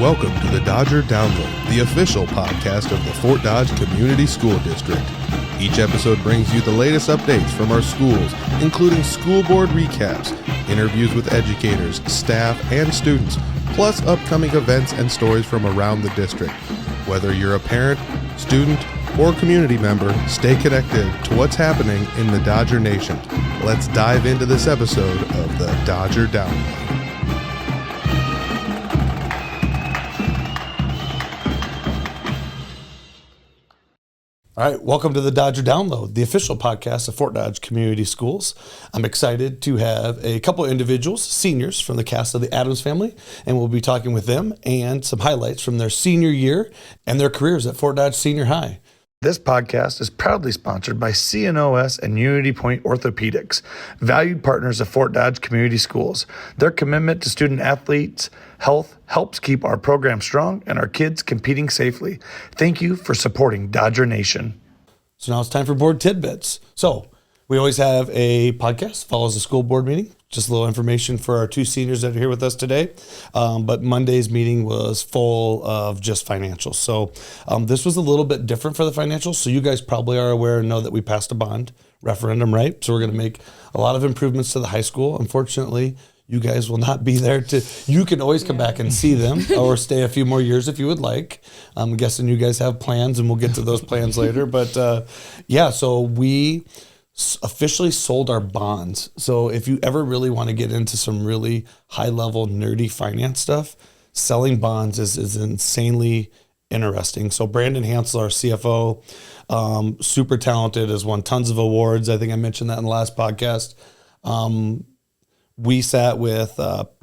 Welcome to the Dodger Download, the official podcast of the Fort Dodge Community School District. Each episode brings you the latest updates from our schools, including school board recaps, interviews with educators, staff, and students, plus upcoming events and stories from around the district. Whether you're a parent, student, or community member, stay connected to what's happening in the Dodger Nation. Let's dive into this episode of the Dodger Download. All right, welcome to the Dodger Download, the official podcast of Fort Dodge Community Schools. I'm excited to have a couple of individuals, seniors from the cast of the Addams Family, and we'll be talking with them and some highlights from their senior year and their careers at Fort Dodge Senior High. This podcast is proudly sponsored by CNOS and UnityPoint Orthopedics, valued partners of Fort Dodge Community Schools. Their commitment to student athletes' health helps keep our program strong and our kids competing safely. Thank you for supporting Dodger Nation. So now it's time for board tidbits. So we always have a podcast, follows the school board meeting. Just a little information for our two seniors that are here with us today. But Monday's meeting was full of just financials. So this was a little bit different for the financials. So you guys probably are aware and know that we passed a bond referendum, right? So we're going to make a lot of improvements to the high school. Unfortunately, you guys will not be there you can always come back and see them or stay a few more years if you would like. I'm guessing you guys have plans and we'll get to those plans later. But so we officially sold our bonds. So if you ever really want to get into some really high level nerdy finance stuff, selling bonds is insanely interesting. So Brandon Hansel, our CFO, super talented, has won tons of awards. I think I mentioned that in the last podcast. We sat with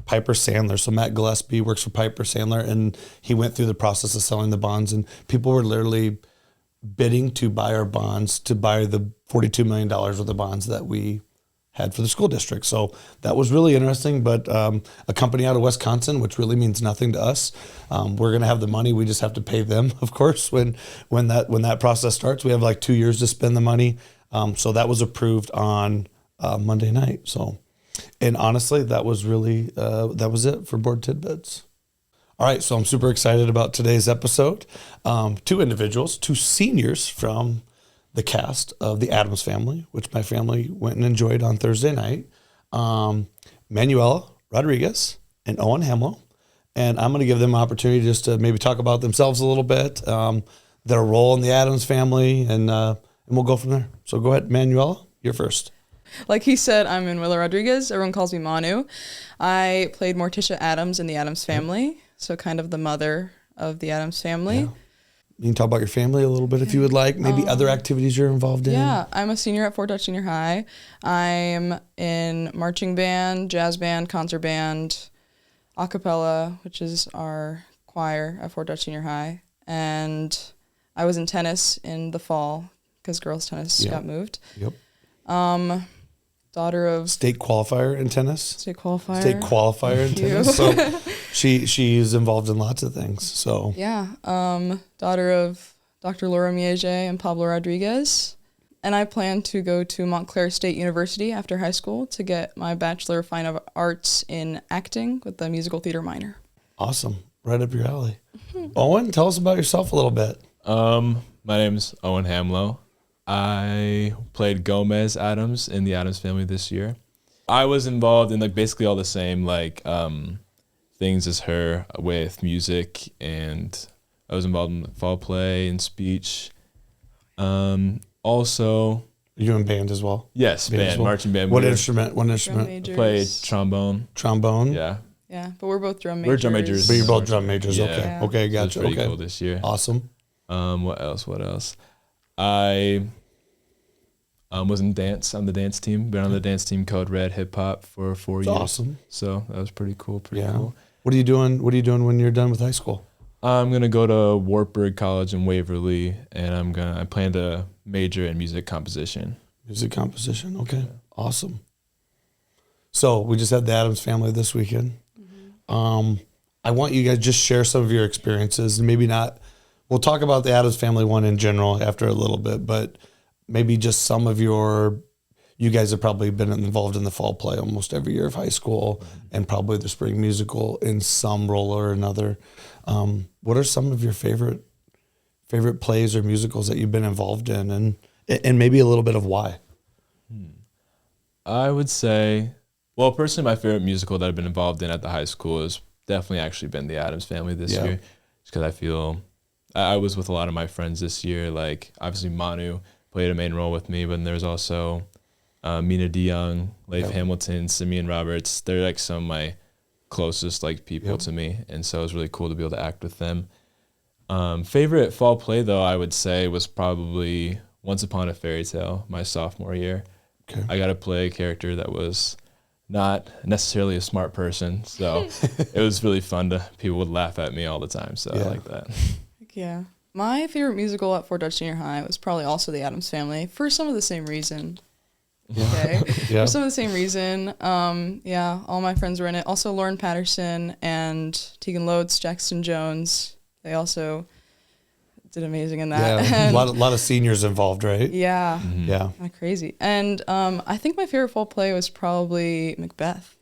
Piper Sandler. So Matt Gillespie works for Piper Sandler, and he went through the process of selling the bonds, and people were literally bidding to buy our bonds, to buy the $42 million worth of bonds that we had for the school district. So that was really interesting, but a company out of Wisconsin, which really means nothing to us. We're going to have the money. We just have to pay them, of course, when that process starts. We have like 2 years to spend the money. So that was approved on Monday night. And honestly, that was really, that was it for board tidbits. All right, so I'm super excited about today's episode. Two individuals, two seniors from the cast of the Addams Family, which my family went and enjoyed on Thursday night. Manuela Rodriguez and Owen Hamlow. And I'm going to give them an opportunity just to maybe talk about themselves a little bit, their role in the Addams Family, and we'll go from there. So go ahead, Manuela, you're first. Like he said, I'm Manuela Rodriguez. Everyone calls me Manu. I played Morticia Addams in the Addams Family, so kind of the mother of the Addams Family. Yeah. You can talk about your family a little bit if you would like, maybe other activities you're involved in. Yeah, I'm a senior at Fort Dodge Senior High. I'm in marching band, jazz band, concert band, a cappella, which is our choir at Fort Dodge Senior High. And I was in tennis in the fall because girls tennis got moved. Yep. Daughter of state qualifier in tennis. State qualifier in tennis. So she's involved in lots of things. So yeah, daughter of Dr. Laura Miege and Pablo Rodriguez, and I plan to go to Montclair State University after high school to get my Bachelor of Fine Arts in acting with the musical theater minor. Awesome, right up your alley. Owen, tell us about yourself a little bit. My name's Owen Hamlow. I played Gomez Addams in the Addams Family this year. I was involved in basically all the same things as her with music, and I was involved in fall play and speech. Also, you in band as well? Yes, band, marching band. What instrument? I played trombone. Trombone? Yeah. Yeah, but we're both drum majors. We're drum majors. But you're both drum majors. Yeah. Okay. Yeah. Okay, gotcha. So it was pretty cool this year. Awesome. What else? I was in dance on the dance team. Been on the dance team called Red Hip Hop for 4 years. Awesome. So that was pretty cool. Cool. What are you doing? What are you doing when you're done with high school? I'm gonna go to Wartburg College in Waverly, and I plan to major in music composition. Music composition. Okay. Yeah. Awesome. So we just had the Addams Family this weekend. Mm-hmm. I want you guys just share some of your experiences, and maybe not. We'll talk about the Addams Family one in general after a little bit, but maybe just some of your you guys have probably been involved in the fall play almost every year of high school, and probably the spring musical in some role or another. What are some of your favorite plays or musicals that you've been involved in, and maybe a little bit of why? I would say, well, personally, my favorite musical that I've been involved in at the high school has definitely actually been the Addams Family this year, just because I feel I was with a lot of my friends this year. Like, obviously, Manu played a main role with me, but then there's also Mina DeYoung, Leif Hamilton, Simeon Roberts. They're like some of my closest like people to me, and so it was really cool to be able to act with them. Favorite fall play, though, I would say was probably Once Upon a Fairy Tale, my sophomore year. Okay. I got to play a character that was not necessarily a smart person, so it was really fun people would laugh at me all the time, so I like that. Yeah. My favorite musical at Fort Dodge Senior High was probably also the Addams Family, for some of the same reason. Okay. For some of the same reason. All my friends were in it. Also Lauren Patterson and Tegan Loads, Jackson Jones. They also did amazing in that. Yeah, a lot of seniors involved, right? Yeah. Mm-hmm. Yeah. Kind of crazy. And I think my favorite fall play was probably Macbeth.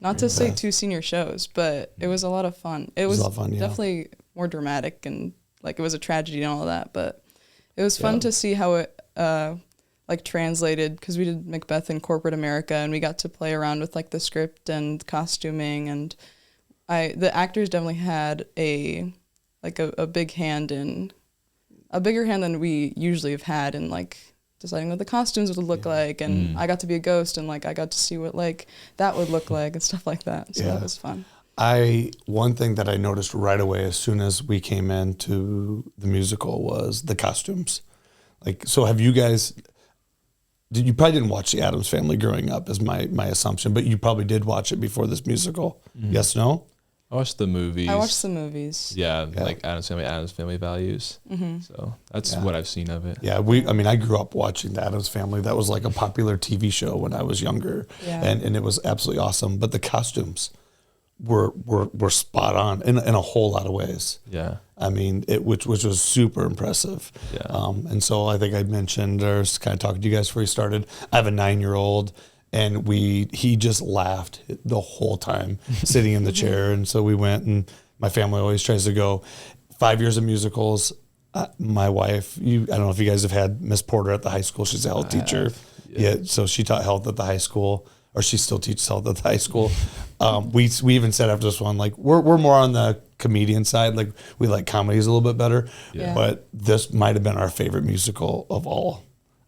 Not to say 2 senior shows, but it was a lot of fun. It was a lot of fun, definitely more dramatic, and like it was a tragedy and all of that, but it was fun to see how it like translated, because we did Macbeth in corporate America, and we got to play around with like the script and costuming, and the actors definitely had a big hand in, a bigger hand than we usually have had in like deciding what the costumes would look like, and I got to be a ghost, and like I got to see what like that would look like and stuff like that. So that was fun. One thing that I noticed right away as soon as we came into the musical was the costumes. Like, so have you guys? You probably didn't watch the Addams Family growing up, is my assumption, but you probably did watch it before this musical. Yes, no? I watched the movies. I watched the movies. Yeah, like Addams Family Values. So that's what I've seen of it. Yeah, I grew up watching the Addams Family. That was like a popular TV show when I was younger, and it was absolutely awesome. But the costumes were spot on in a whole lot of ways. Yeah, I mean, which was super impressive. Yeah, and so I think I mentioned, or was kind of talking to you guys before we started, I have a 9-year-old. And he just laughed the whole time sitting in the chair. And so we went, and my family always tries to go 5 years of musicals. My wife, I don't know if you guys have had Miss Porter at the high school. She's a health teacher. Yeah. So she taught health at the high school, or she still teaches health at the high school. We even said after this one, like, we're more on the comedian side. Like, we like comedies a little bit better. Yeah. But this might have been our favorite musical of all.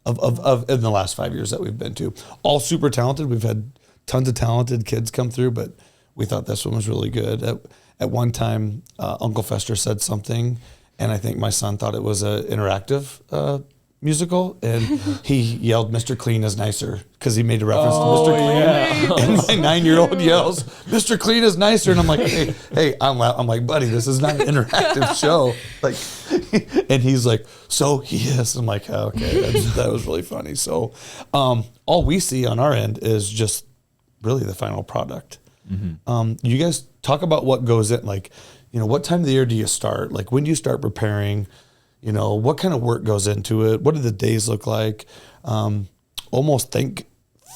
Of in the last 5 years that we've been to. All super talented. We've had tons of talented kids come through, but we thought this one was really good. At one time, Uncle Fester said something, and I think my son thought it was an interactive musical, and he yelled, "Mr. Clean is nicer," because he made a reference to Mr. Clean. Yeah. And my 9-year-old yells, "Mr. Clean is nicer," and I'm like, hey, I'm like, buddy, this is not an interactive show. Like, and he's like, "So he is." I'm like, oh, okay, that was really funny. So, all we see on our end is just really the final product. You guys talk about what goes in, like, what time of the year do you start? Like, when do you start preparing? What kind of work goes into it? What do the days look like?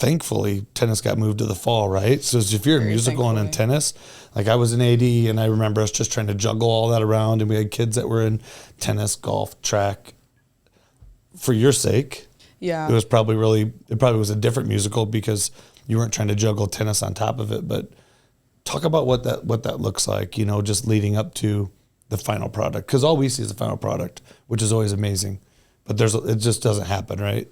Thankfully, tennis got moved to the fall, right? So if you're a musical and in tennis, like I was in AD, and I remember us just trying to juggle all that around, and we had kids that were in tennis, golf, track. For your sake, it probably was a different musical because you weren't trying to juggle tennis on top of it. But talk about what that looks like, just leading up to the final product, because all we see is the final product, which is always amazing, but it just doesn't happen, right?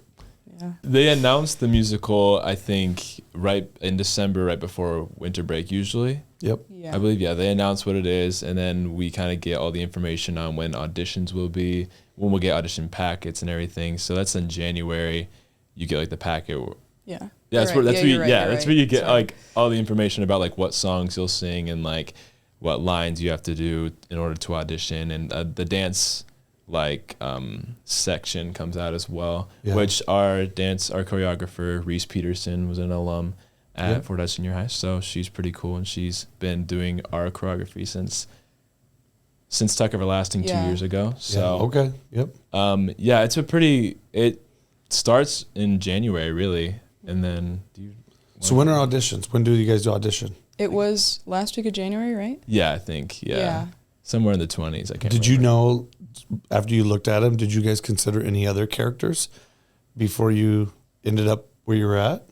Yeah. They announced the musical, I think, right in December, right before winter break, usually. Yep. Yeah. I believe, they announce what it is, and then we kind of get all the information on when auditions will be, when we'll get audition packets and everything. So that's in January. You get like the packet. Yeah. Yeah, that's where you get like all the information about like what songs you'll sing and like what lines you have to do in order to audition, and the dance section comes out as well, which our choreographer Reese Peterson was an alum at Fort Dodge Senior High, so she's pretty cool, and she's been doing our choreography since Tuck Everlasting 2 years ago. So it starts in January really, And then So when are auditions? When do you guys do audition? It was last week of January, right? Yeah, I think. Yeah. Yeah. Somewhere in the 20s. I can't Did you remember. know, after you looked at him, did you guys consider any other characters before you ended up where you were at?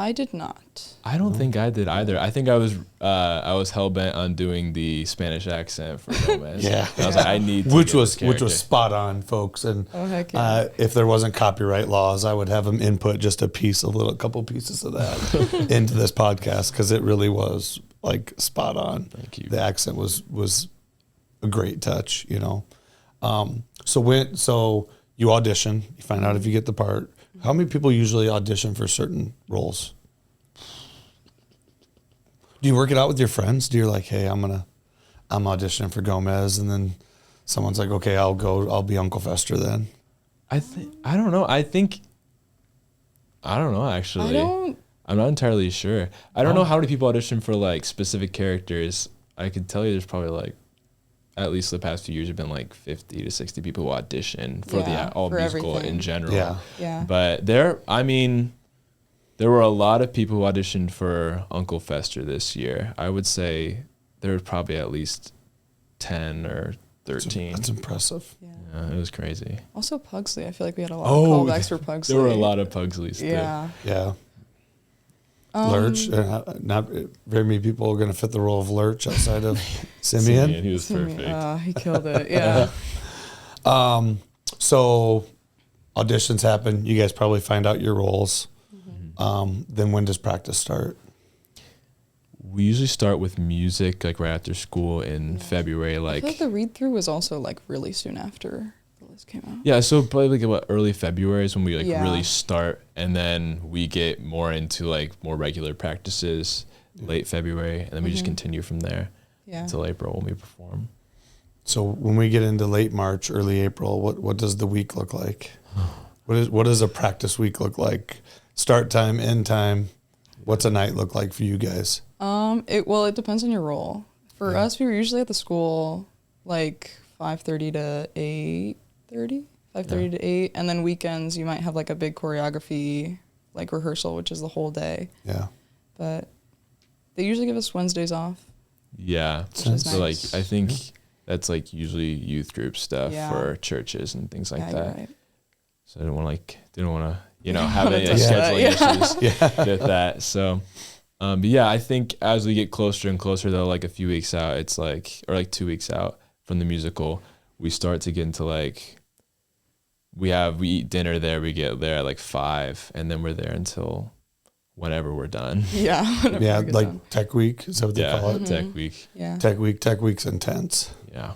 I did not. I don't think I did either. I think I was hell bent on doing the Spanish accent for Gomez. Yeah. And I was like, I need to Which get was this character. spot on, folks. And Oh, heck yeah. if there wasn't copyright laws, I would have him input just a couple pieces of that into this podcast, because it really was like spot on. Thank you. The accent was a great touch, you know. So you audition, you find out if you get the part. How many people usually audition for certain roles? Do you work it out with your friends? Do you like, hey, I'm auditioning for Gomez, and then someone's like, okay, I'll be Uncle Fester then. I don't know. I don't know actually. I'm not entirely sure. I don't know how many people audition for like specific characters. I could tell you there's probably like, at least the past few years have been like 50 to 60 people who audition for all for musical everything. in general. Yeah. But there were a lot of people who auditioned for Uncle Fester this year. I would say there were probably at least 10 or 13. That's impressive. Yeah, it was crazy. Also Pugsley. I feel like we had a lot of callbacks for Pugsley. There were a lot of Pugsleys too. Yeah. Yeah. Lurch. Not very many people are going to fit the role of Lurch outside of Simeon. He was perfect. He killed it. Yeah. So auditions happen. You guys probably find out your roles. Then when does practice start? We usually start with music like right after school in February. I Like feel like the read through was also like really soon after the list came out. yeah, so probably like early February is when we like Yeah. really start, and then we get more into like more regular practices late February, and then we just continue from there Yeah. until April when we perform. So when we get into late March, early April, what does the week look like? What does a practice week look like? Start time, end time. What's a night look like for you guys? It depends on your role. For us, we were usually at the school like 5:30 to 8:30, 5:30 to 8, and then weekends you might have like a big choreography like rehearsal, which is the whole day. Yeah. But they usually give us Wednesdays off. Yeah, is so nice. like I think that's like usually youth group stuff Yeah. for churches and things like Yeah, that. you're right. So I didn't want to have wanna any touch that, scheduling yeah. issues with that. So, but yeah, I think as we get closer and closer, though, like a few weeks out, it's like, or like 2 weeks out from the musical, we start to get into like, we eat dinner there, we get there at like 5, and then we're there until whenever we're done. Yeah. whenever Yeah, we get like done. tech week, is that what they call it? Tech week. Yeah. Tech week's intense. Yeah.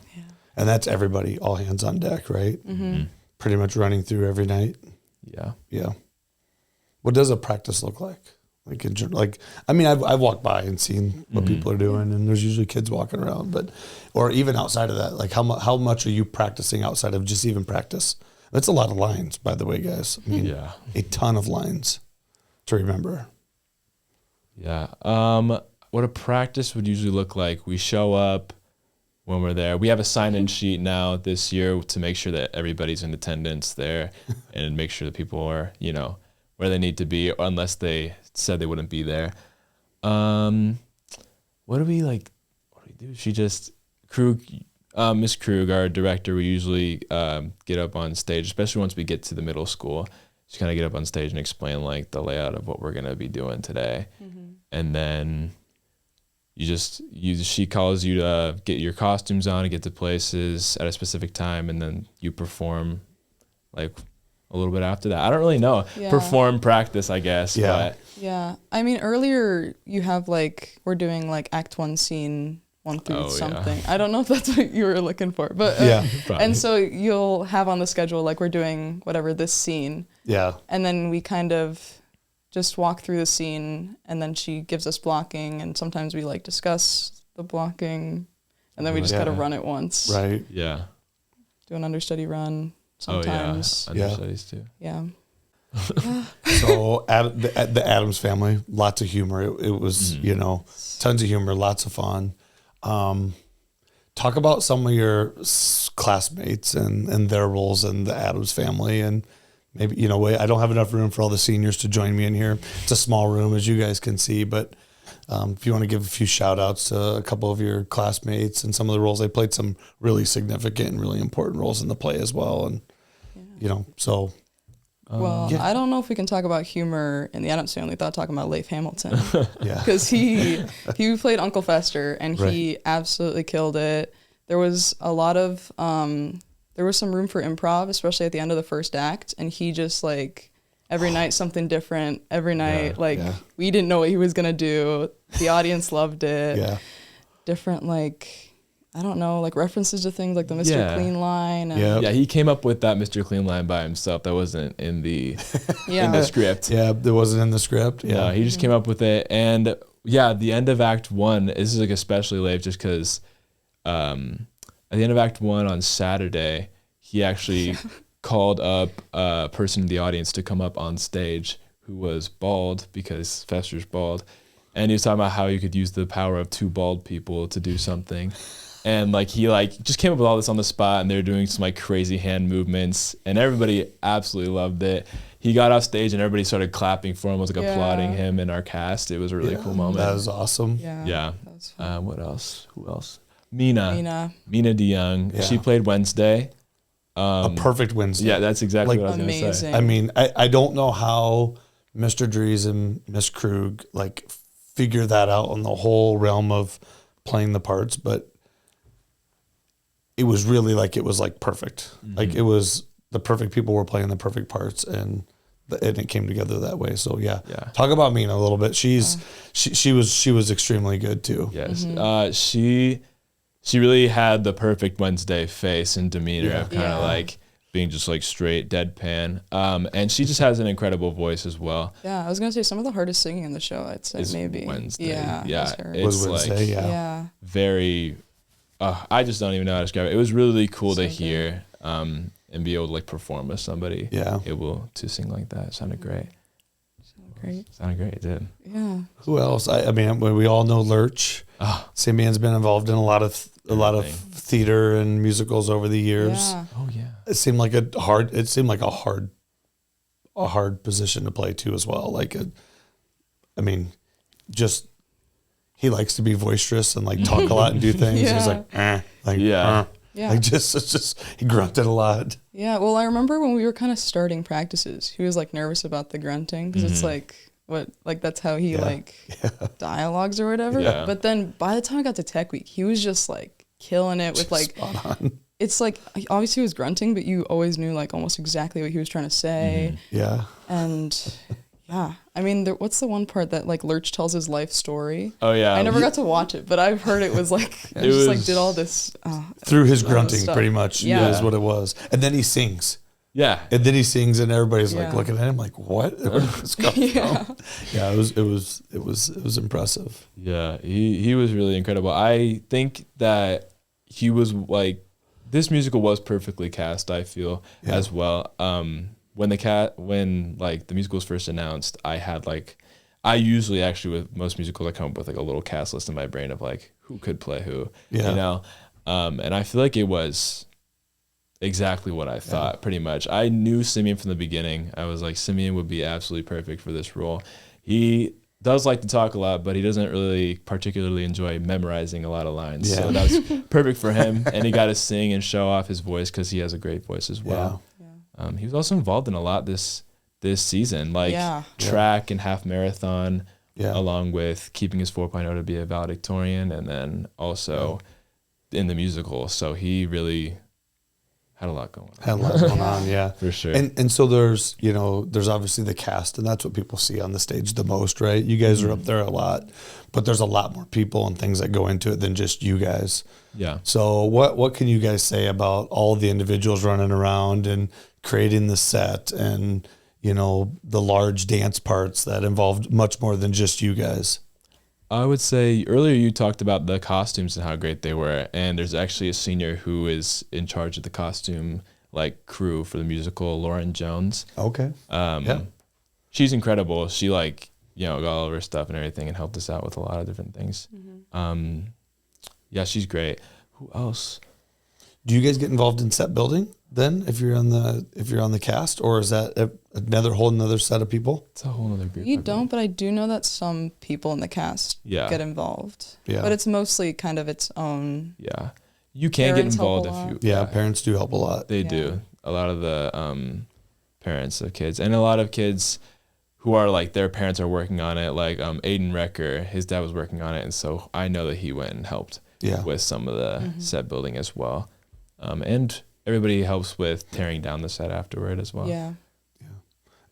And that's everybody, all hands on deck, right? Pretty much running through every night. Yeah. Yeah. What does a practice look like? Like in general, like I mean, I've walked by and seen what people are doing, and there's usually kids walking around. But or even outside of that, like how much are you practicing outside of just even practice? That's a lot of lines, by the way, guys. I mean, Yeah. a ton of lines to remember. Yeah. What a practice would usually look like, we show up when we're there. We have a sign-in sheet now this year to make sure that everybody's in attendance there and make sure that people are, where they need to be, unless they said they wouldn't be there. What do we do? She just, Miss Krug, our director, we usually get up on stage, especially once we get to the middle school. Just kind of get up on stage and explain like the layout of what we're going to be doing today. And then she calls you to get your costumes on and get to places at a specific time, and then you perform like a little bit after that. I don't really know. Yeah. Perform practice, I guess. Yeah. But Yeah. I mean, earlier you have like, we're doing like act 1, scene 1 through Oh, yeah. something. I don't know if that's what you were looking for, but Yeah. probably. and so you'll have on the schedule, like we're doing whatever this scene, Yeah. and then we kind of just walk through the scene, and then she gives us blocking, and sometimes we like discuss the blocking, and then we just Yeah. gotta run it once. Right. yeah. Do an understudy run sometimes. Oh, yeah. Understudies too. Yeah. So the Addams Family, lots of humor. It was, tons of humor, lots of fun. Talk about some of your classmates and their roles in the Addams Family, and maybe, you know, I don't have enough room for all the seniors to join me in here. It's a small room, as you guys can see, but if you want to give a few shout outs to a couple of your classmates and some of the roles, they played some really significant and really important roles in the play as well. And, you know, so. Well, I don't know if we can talk about humor in the Addams Family without talking about Leif Hamilton. Yeah. Because he played Uncle Fester, and he absolutely killed it. There was a lot of, there was some room for improv, especially at the end of the first act, and he just, like, every night something different, every night, we didn't know what he was going to do. The audience loved it. Yeah. Different, like, I don't know, like references to things like the Mr. Clean line. And Yeah, he came up with that Mr. Clean line by himself. That wasn't in the in the script. Yeah, that wasn't in the script. Yeah, no, he just came up with it. And yeah, the end of Act 1, this is like especially late just because at the end of Act 1 on Saturday, he actually called up a person in the audience to come up on stage who was bald because Fester's bald. And he was talking about how you could use the power of 2 bald people to do something. And like he like just came up with all this on the spot, and they were doing some like crazy hand movements, and everybody absolutely loved it. He got off stage and everybody started clapping for him, was like applauding him in our cast. It was a really cool moment. That was awesome. Yeah. That was fun. What else? Who else? Mina DeYoung. Yeah. She played Wednesday. A perfect Wednesday. Yeah, that's exactly Like, what I was going to say. I mean, I don't know how Mr. Dries and Miss Krug like figure that out on the whole realm of playing the parts, but it was really like, it was like perfect. Mm-hmm. Like it was the perfect people were playing the perfect parts, and it came together that way. So yeah. Talk about Mina a little bit. She was extremely good too. Yes. Mm-hmm. She really had the perfect Wednesday face and demeanor of kind of like being just like straight deadpan. And she just has an incredible voice as well. Yeah, I was gonna say some of the hardest singing in the show, I'd say maybe. Wednesday. Yeah. It's Wednesday, like very I just don't even know how to describe it. It was really cool to hear and be able to like perform with somebody able to sing like that. It sounded great. Sounded great, it did. Yeah. Who else? I mean, we all know Lurch. Simeon's been involved in a lot of theater and musicals over the years. Yeah. Oh yeah. It seemed like a hard position to play too as well. Like he likes to be boisterous and like talk a lot and do things. He's like, he grunted a lot. Yeah. Well, I remember when we were kind of starting practices, he was like nervous about the grunting because it's like that's how he dialogues or whatever. Yeah. But then by the time I got to Tech Week, he was just like killing it with like, spot on. It's like, obviously he was grunting, but you always knew like almost exactly what he was trying to say. Mm-hmm. Yeah. And yeah, I mean, what's the one part that like Lurch tells his life story? Oh yeah. I never got to watch it, but I've heard it was like, it was like did all this. Through his grunting pretty much is what it was. And then he sings. Yeah. And then he sings and everybody's like looking at him like, what? Where did this come from? Yeah, it was impressive. Yeah, he was really incredible. I think that he was like, this musical was perfectly cast, I feel, as well. When the musical was first announced, I usually actually with most musicals I come up with like a little cast list in my brain of like who could play who, you know? And I feel like it was exactly what I thought, pretty much. I knew Simeon from the beginning. I was like, Simeon would be absolutely perfect for this role. He does like to talk a lot, but he doesn't really particularly enjoy memorizing a lot of lines. Yeah. So that was perfect for him. And he got to sing and show off his voice because he has a great voice as well. Yeah. He was also involved in a lot this season, like track and half marathon, along with keeping his 4.0 to be a valedictorian, and then also in the musical. So he really had a lot going on. Yeah. For sure. And so there's obviously the cast, and that's what people see on the stage the most, right? You guys are up there a lot, but there's a lot more people and things that go into it than just you guys. Yeah. So what can you guys say about all the individuals running around and creating the set and, the large dance parts that involved much more than just you guys? I would say earlier you talked about the costumes and how great they were, and there's actually a senior who is in charge of the costume crew for the musical, Lauren Jones. Okay. She's incredible. She got all of her stuff and everything and helped us out with a lot of different things. Yeah, she's great. Who else? Do you guys get involved in set building then if you're on the cast, or is that another set of people? It's a whole other group. You don't, but I do know that some people in the cast get involved. Yeah. But it's mostly kind of its own. Yeah. You can get involved if you. Yeah, parents do help a lot. They do. A lot of the parents of kids, and a lot of kids who are like their parents are working on it. Like Aiden Recker, his dad was working on it, and so I know that he went and helped with some of the set building as well. And everybody helps with tearing down the set afterward as well. Yeah.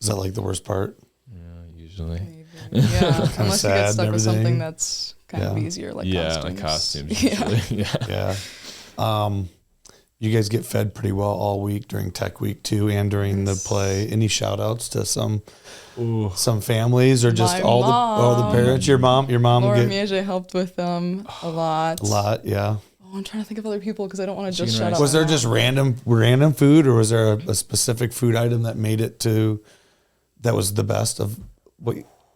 Is that like the worst part? Yeah, usually. Yeah, unless you get stuck with something everything. that's kind of easier, like costumes. Yeah. Yeah. You guys get fed pretty well all week during Tech Week too, and during the play. Any shout outs to some families, or just My all the parents? Your mom Laura Miege helped with them a lot. A lot, yeah. Oh, I'm trying to think of other people because I don't want to just shut up. Was there just random food, or was there a specific food item that made it that was the best of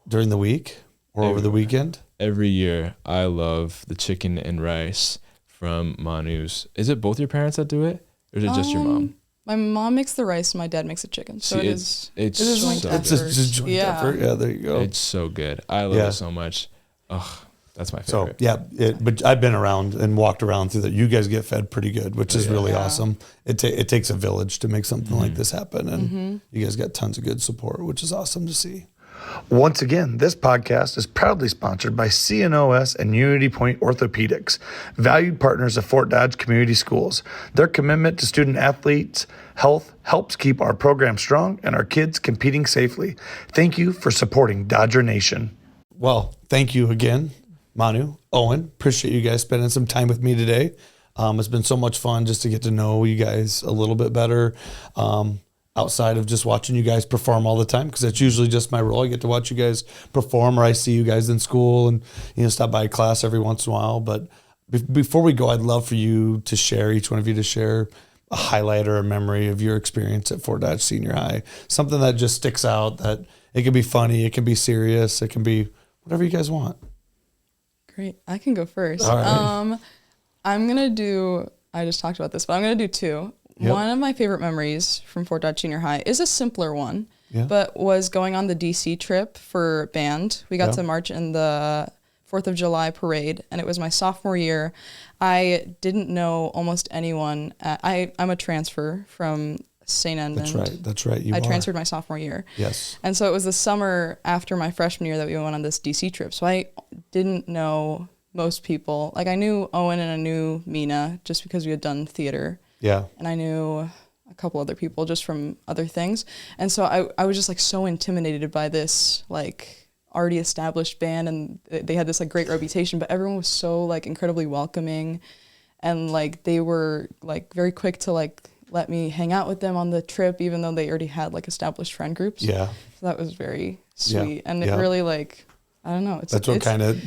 during the week or over the weekend? Every year, I love the chicken and rice from Manu's. Is it both your parents that do it, or is it just your mom? My mom makes the rice, and my dad makes the chicken. So it's joint effort. It's a joint effort. Yeah, there you go. It's so good. I love it so much. Oh, that's my favorite. So but I've been around and walked around through that. You guys get fed pretty good, which is really awesome. It takes a village to make something like this happen, and you guys got tons of good support, which is awesome to see. Once again, this podcast is proudly sponsored by CNOS and UnityPoint Orthopedics, valued partners of Fort Dodge Community Schools. Their commitment to student athletes' health helps keep our program strong and our kids competing safely. Thank you for supporting Dodger Nation. Well, thank you again, Manu, Owen. Appreciate you guys spending some time with me today. It's been so much fun just to get to know you guys a little bit better. Outside of just watching you guys perform all the time, because that's usually just my role. I get to watch you guys perform, or I see you guys in school and stop by class every once in a while. But before we go, I'd love for you to share, each one of you to share a highlight or a memory of your experience at Fort Dodge Senior High. Something that just sticks out, that it can be funny, it can be serious, it can be whatever you guys want. Great. I can go first. All right. I just talked about this, but I'm going to do two. Yep. One of my favorite memories from Fort Dodge Senior High is a simpler one, but was going on the DC trip for band. We got to march in the 4th of July parade, and it was my sophomore year. I didn't know almost anyone. I'm a transfer from St. Edmund. That's right. I transferred my sophomore year. Yes. And so it was the summer after my freshman year that we went on this DC trip. So I didn't know most people. Like, I knew Owen and I knew Mina just because we had done theater. Yeah. And I knew a couple other people just from other things. And so I was just like so intimidated by this like already established band, and they had this like great reputation, but everyone was so like incredibly welcoming, and like they were like very quick to like let me hang out with them on the trip, even though they already had like established friend groups. Yeah. So that was very sweet. And it really like, I don't know. That's what kind of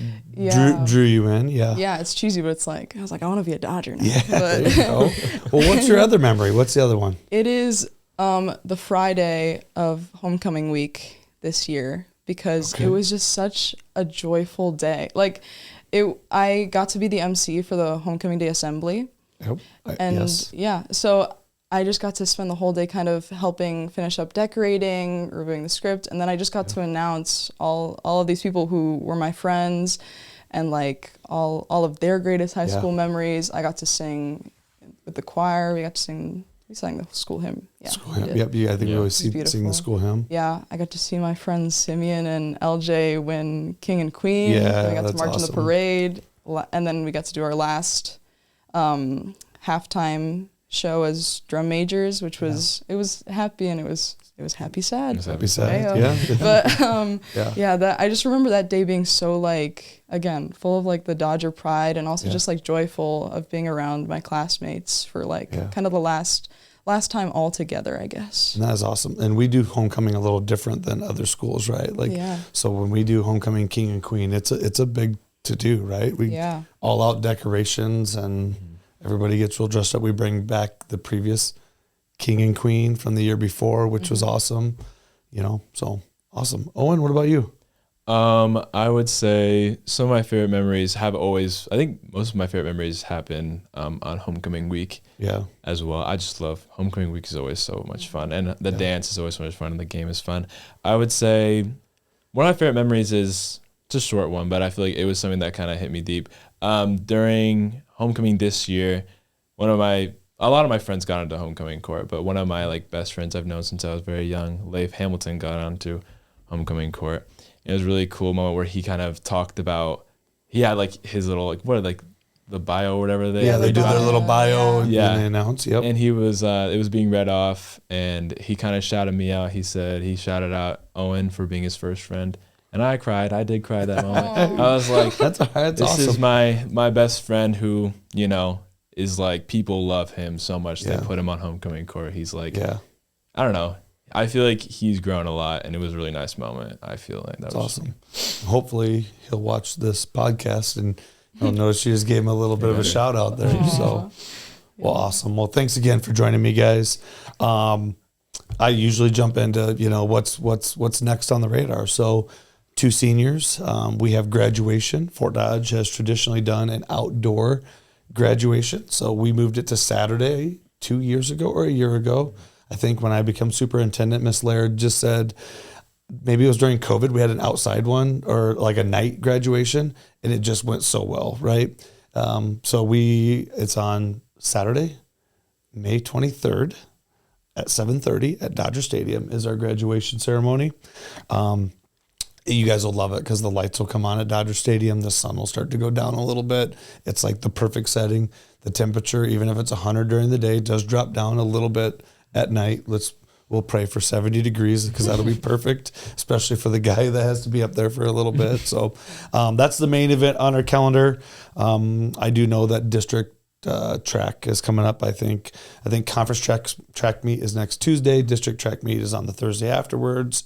drew you in. Yeah. Yeah, it's cheesy, but it's like, I was like, I want to be a Dodger now. Yeah, there you go. Well, what's your other memory? What's the other one? It is the Friday of homecoming week this year, because it was just such a joyful day. Like, I got to be the MC for the homecoming day assembly. Yep. And so I just got to spend the whole day kind of helping finish up decorating, reviewing the script, and then I just got to announce all of these people who were my friends, and like all of their greatest high school memories. I got to sing with the choir. We sang the school hymn. Yeah, school hymn. Yep. Yeah, I think we always sing the school hymn. Yeah, I got to see my friends Simeon and LJ win King and Queen. Yeah, we got to march in the parade, and then we got to do our last halftime show as drum majors, which was it was happy, and it was happy sad. It was happy sad. But I just remember that day being so like, again, full of like the Dodger pride, and also just like joyful of being around my classmates for like kind of the last time all together, I guess. And that is awesome. And we do homecoming a little different than other schools, right? Like, so when we do homecoming King and Queen, it's a big to do, right? We all out decorations, and everybody gets real dressed up. We bring back the previous King and Queen from the year before, which was awesome. So awesome. Owen, what about you? I would say some of my favorite memories I think most of my favorite memories happen on homecoming week. Yeah. As well. I just love homecoming week is always so much fun, and the dance is always so much fun, and the game is fun. I would say one of my favorite memories is it's a short one, but I feel like it was something that kind of hit me deep. During homecoming this year, a lot of my friends got onto homecoming court, but one of my like best friends I've known since I was very young, Leif Hamilton, got onto homecoming court. It was a really cool moment where he kind of talked about, he had like his little, like the bio or whatever they do their little bio and they announce. Yep. And he was it was being read off, and he kind of shouted me out. He shouted out Owen for being his first friend, and I cried. I did cry that moment. I was like, that's this awesome. is my best friend who, you know, is like, people love him so much they put him on homecoming court. He's like, I don't know. I feel like he's grown a lot, and it was a really nice moment. I feel like that was awesome. Hopefully he'll watch this podcast and you'll notice you just gave him a little bit of a shout out there. Aww. So, well, awesome. Well, thanks again for joining me, guys. I usually jump into, what's next on the radar. So 2 seniors, we have graduation. Fort Dodge has traditionally done an outdoor graduation. So we moved it to Saturday 2 years ago or a year ago. I think when I became superintendent, Miss Laird just said, maybe it was during COVID, we had an outside one or like a night graduation, and it just went so well, right? So it's on Saturday, May 23rd at 7:30 at Dodger Stadium is our graduation ceremony. You guys will love it because the lights will come on at Dodger Stadium. The sun will start to go down a little bit. It's like the perfect setting. The temperature, even if it's 100 during the day, does drop down a little bit at night. We'll pray for 70 degrees because that'll be perfect, especially for the guy that has to be up there for a little bit. So that's the main event on our calendar. I do know that district track is coming up. I think conference track meet is next Tuesday. District track meet is on the Thursday afterwards.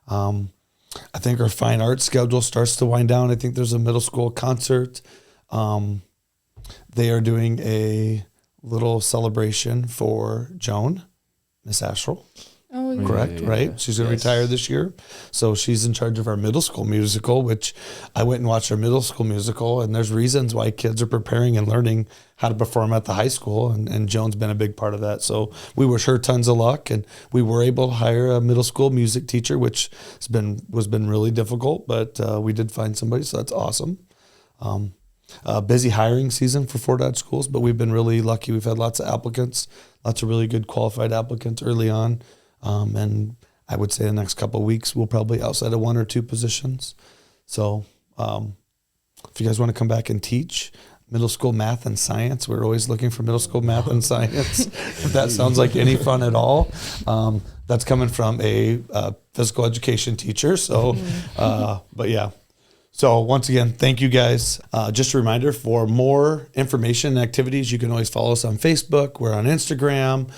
I think our fine arts schedule starts to wind down. I think there's a middle school concert. They are doing a little celebration for Joan, Miss Asherle. Oh, yeah. Correct, right? She's going to retire this year. So she's in charge of our middle school musical, which I went and watched our middle school musical, and there's reasons why kids are preparing and learning how to perform at the high school, and Joan's been a big part of that. So we wish her tons of luck, and we were able to hire a middle school music teacher, which has been really difficult, but we did find somebody, so that's awesome. Busy hiring season for Fort Dodge schools, but we've been really lucky. We've had lots of applicants, lots of really good qualified applicants early on. And I would say the next couple of weeks, we'll probably outside of 1 or 2 positions. So if you guys want to come back and teach middle school math and science, we're always looking for middle school math and science. If that sounds like any fun at all, that's coming from a physical education teacher. So, but yeah. So once again, thank you guys. Just a reminder, for more information and activities, you can always follow us on Facebook. We're on Instagram,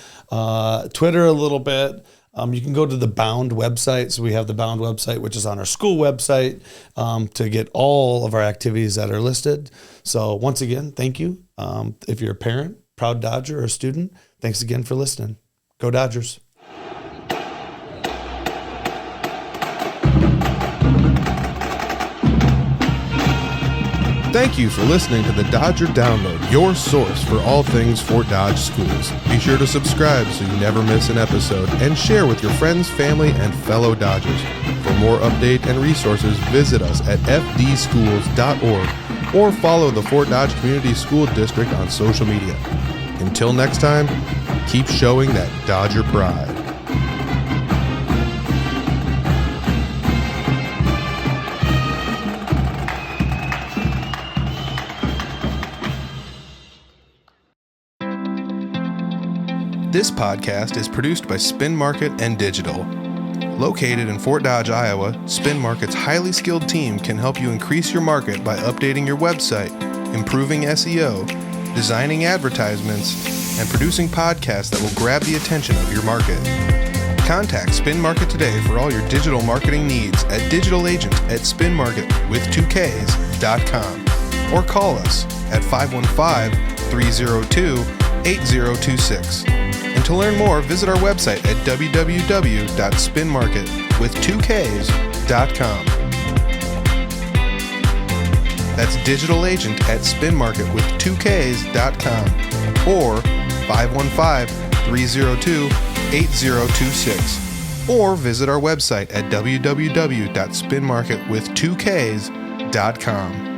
Twitter a little bit. You can go to the Bound website. So we have the Bound website, which is on our school website, to get all of our activities that are listed. So once again, thank you. If you're a parent, proud Dodger, or a student, thanks again for listening. Go Dodgers. Thank you for listening to the Dodger Download, your source for all things Fort Dodge schools. Be sure to subscribe so you never miss an episode, and share with your friends, family, and fellow Dodgers. For more update and resources, visit us at fdschools.org or follow the Fort Dodge Community School District on social media. Until next time, keep showing that Dodger pride. This podcast is produced by Spin Market and Digital. Located in Fort Dodge, Iowa, Spin Market's highly skilled team can help you increase your market by updating your website, improving SEO, designing advertisements, and producing podcasts that will grab the attention of your market. Contact Spin Market today for all your digital marketing needs at digitalagent@spinmarket.com or call us at 515-302-8026. And to learn more, visit our website at www.spinmarket.com. That's digital agent at spinmarketwith2ks.com or 515-302-8026. Or visit our website at www.spinmarketwith2ks.com.